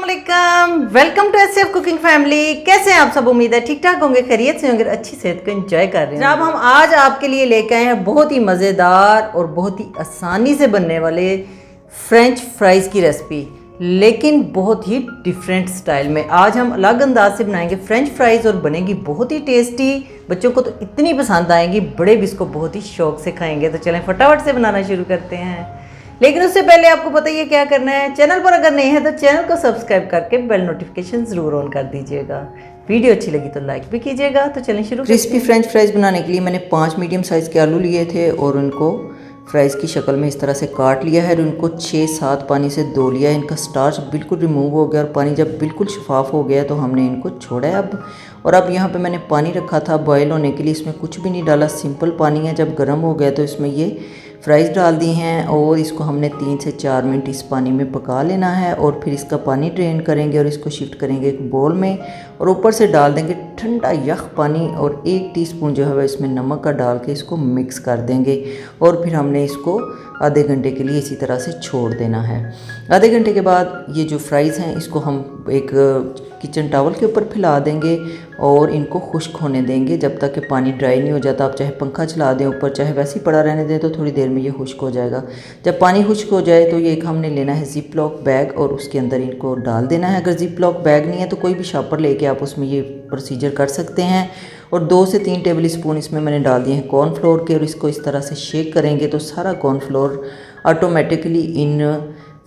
अस्सलाम, welcome to SF cooking family. कैसे हैं आप सब? उम्मीद है ठीक ठाक होंगे, खैरियत से होंगे, अच्छी सेहत को एंजॉय कर रहे हैं। जनाब, हम आज आपके लिए लेके आए हैं बहुत ही मज़ेदार और बहुत ही आसानी से बनने वाले फ्रेंच फ्राइज़ की रेसिपी, लेकिन बहुत ही डिफरेंट स्टाइल में। आज हम अलग अंदाज से बनाएंगे फ्रेंच फ्राइज़ और बनेगी बहुत ही टेस्टी। बच्चों को तो इतनी पसंद आएंगी, बड़े भी इसको बहुत ही शौक से खाएंगे। तो चलें फटाफट से बनाना शुरू करते हैं। लेकिन उससे पहले आपको पता ही है क्या करना है। चैनल पर अगर नहीं है तो चैनल को सब्सक्राइब करके बेल नोटिफिकेशन ज़रूर ऑन कर दीजिएगा। वीडियो अच्छी लगी तो लाइक भी कीजिएगा। तो चलें शुरू। क्रिस्पी फ्रेंच फ्राइज़ बनाने के लिए मैंने 5 मीडियम साइज़ के आलू लिए थे और उनको फ्राइज़ की शक्ल में इस तरह से काट लिया है और उनको 6-7 पानी से धो लिया है। इनका स्टार्च बिल्कुल रिमूव हो गया और पानी जब बिल्कुल शफाफ हो गया तो हमने इनको छोड़ा है अब यहाँ पे मैंने पानी रखा था बॉयल होने के लिए। इसमें कुछ भी नहीं डाला, सिंपल पानी है। जब गर्म हो गया तो इसमें ये फ्राइज़ डाल दी हैं और इसको हमने 3 से 4 मिनट इस पानी में पका लेना है और फिर इसका पानी ड्रेन करेंगे और इसको शिफ्ट करेंगे एक बोल में और ऊपर से डाल देंगे ठंडा यख पानी और 1 टीस्पून जो है इसमें नमक का डाल के इसको मिक्स कर देंगे और फिर हमने इसको आधे घंटे के लिए इसी तरह से छोड़ देना है। आधे घंटे के बाद ये जो फ्राइज़ हैं इसको हम एक किचन टॉवल के ऊपर फैला देंगे और इनको खुश्क होने देंगे जब तक कि पानी ड्राई नहीं हो जाता। आप चाहे पंखा चला दें ऊपर, चाहे वैसे ही पड़ा रहने दें, तो थोड़ी देर में ये खुश्क हो जाएगा। जब पानी खुश्क हो जाए तो ये एक हमने लेना है जिप लॉक बैग और उसके अंदर इनको डाल देना है। अगर जिप लॉक बैग नहीं है तो कोई भी शॉपर लेके आप उसमें ये प्रोसीजर कर सकते हैं। और 2 से 3 टेबल स्पून इसमें मैंने डाल दिए हैं कॉर्नफ्लोर के और इसको इस तरह से शेक करेंगे तो सारा कॉर्नफ्लोर ऑटोमेटिकली इन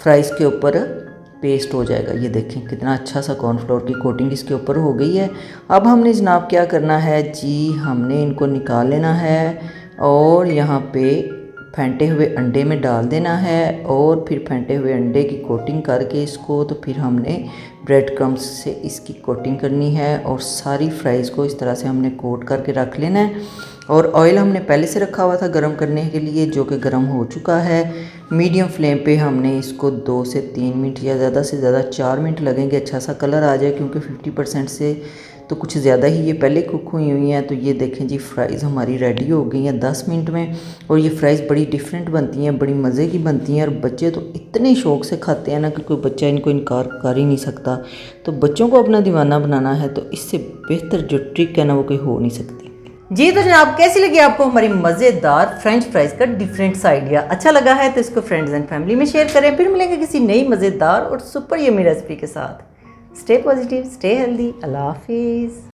फ्राइज़ के ऊपर पेस्ट हो जाएगा। ये देखें कितना अच्छा सा कॉर्नफ्लोर की कोटिंग इसके ऊपर हो गई है। अब हमने जनाब क्या करना है जी, हमने इनको निकाल लेना है और यहाँ पे फेंटे हुए अंडे में डाल देना है और फिर फेंटे हुए अंडे की कोटिंग करके इसको तो फिर हमने ब्रेड क्रम्स से इसकी कोटिंग करनी है और सारी फ्राइज़ को इस तरह से हमने कोट करके रख लेना है। और ऑयल हमने पहले से रखा हुआ था गरम करने के लिए, जो कि गरम हो चुका है। मीडियम फ्लेम पे हमने इसको 2 से 3 मिनट या ज़्यादा से ज़्यादा 4 मिनट लगेंगे अच्छा सा कलर आ जाए, क्योंकि 50% से तो कुछ ज़्यादा ही ये पहले कुक हुई हैं। तो ये देखें जी, फ्राइज़ हमारी रेडी हो गई हैं 10 मिनट में। और ये फ्राइज़ बड़ी डिफरेंट बनती हैं, बड़ी मज़े की बनती हैं और बच्चे तो इतने शौक़ से खाते हैं ना कि कोई बच्चा इनको इनकार कर ही नहीं सकता। तो बच्चों को अपना दीवाना बनाना है तो इससे बेहतर जो ट्रिक है ना वो कोई हो नहीं सकती जी। तो जनाब, कैसी लगी आपको हमारी मज़ेदार फ्रेंच फ्राइज़ का डिफरेंट सा आइडिया? अच्छा लगा है तो इसको फ्रेंड्स एंड फैमिली में शेयर करें। फिर मिलेंगे किसी नई मज़ेदार और सुपर यम्मी रेसिपी के साथ। स्टे पॉजिटिव, स्टे हेल्दी, अल्लाह हाफिज़।